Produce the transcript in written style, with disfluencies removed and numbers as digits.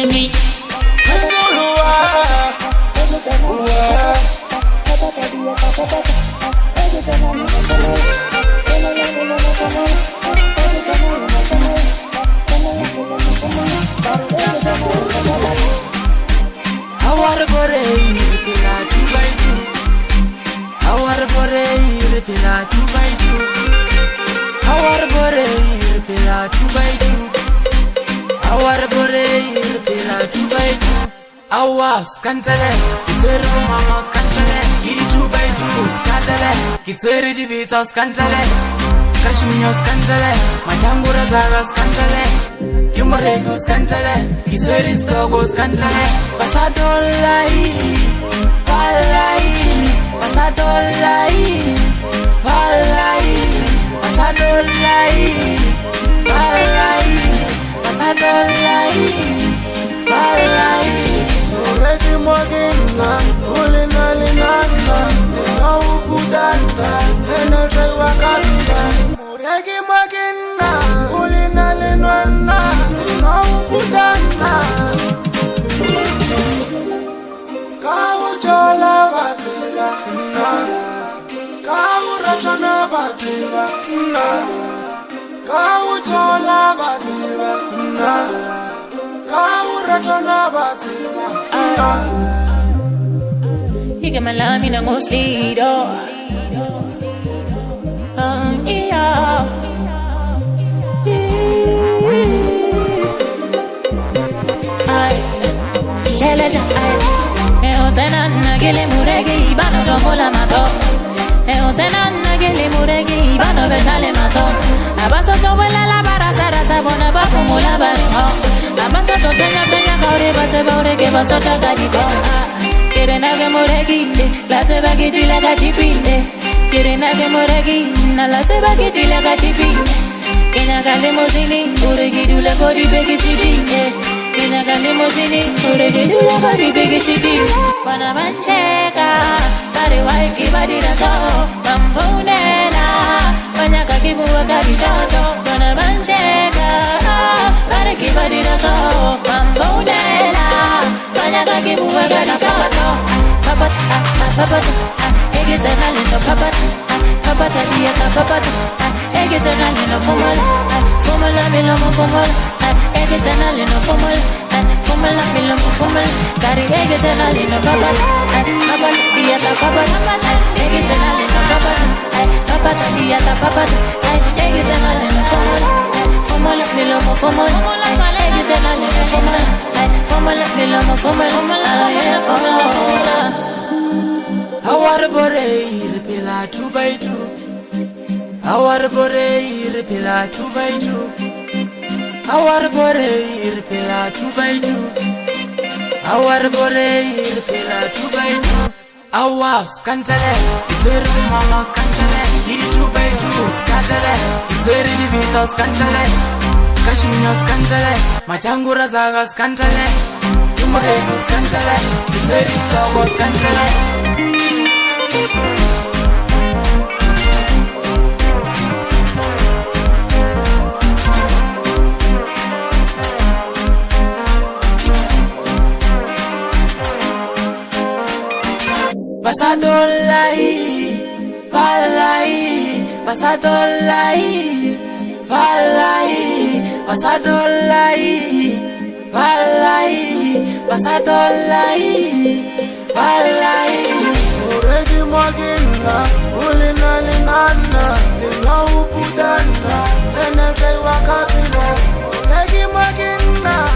me. Our bore, repila 2 by 2. Our bore, repila 2 by 2. Our bore, repila 2 by 2. Our bore, repila 2 by 2. Our scantale, it's where mama scantale. It 2 by 2, scantale. It's where the beat of scantale. Kashunyo scantale, Machangura Zaga scantale. Yumorego scantale, it's where it's Togo scantale. Pasadolai, Palai, Pasadolai, Palai, Pasadolai, Palai, Pasadolai, Palai. Already Morgana, Ulina Linana, now Budanda, and a Jaiwa Kabila. Already Morgana, Ulina Linana, now Budanda. Kauchola Batila, Kaurachana Batila, Kauchola Batila, Kaurachana Batila. You get my love, you know, mostly, though. Yeah. Cheleja, Eotenana, Gili Muregi, Bano, Domola Mato. Eotenana, Gili Muregi, Bano, Vetale Mato. Abaso, Tobola, Barasara, Sabona, Bakumula, Barimo. Abaso, Tenya, Kauri, Batebore, give us a Tagadico. Kirenage Muregi, Late Bagiti, Lagachipinde. Kirenage Muregi, Nalate Bagiti, Lagachipinde. Kenyaga Limosini, Uregi, Dula, Kori, Begi City. Kenyaga Limosini, Uregi, Dula, Kori, Begi City. Panamancheka, Pariwaiki, Badiraso, Mamfonela, Panyaka Kibu, Garishoto, Panamancheka, Pariki, Badiraso, Mamfonela, Panyaka Kibu, Garishoto, Papat, Eggs and Alino, Papat, Dieta, Papat, Eggs and Alino, Formula, Milomo, Formula, Eggs and Alino, Formula, Milomo, Formula, Carry Eggs and Alino, Papat, Dieta, Papat, Eggs and Alino, Papat, Dieta, Papat, Eggs and Alino, Formula, Milomo, Formula, Eggs and Alino, Formula, Milomo, Formula. Our bore, repila 2 by 2. Our bore, repila 2 by 2. Our bore, repila 2 by 2. Our bore, repila 2 by 2. Our scantale, it's where mama scantale. It 2 by 2, scantale, it's where the beat of scantale. Kashunyo scantale, Machangura Zaga scantale. Yumorego scantale, it's where it's Togo scantale. Pasadolai, Palai, Pasadolai, Palai, Pasadolai, Palai, Pasadolai, Palai. Already Morgana, Ulina Linana, now Budanda, and a Jaiwa Kabila. Already Morgana.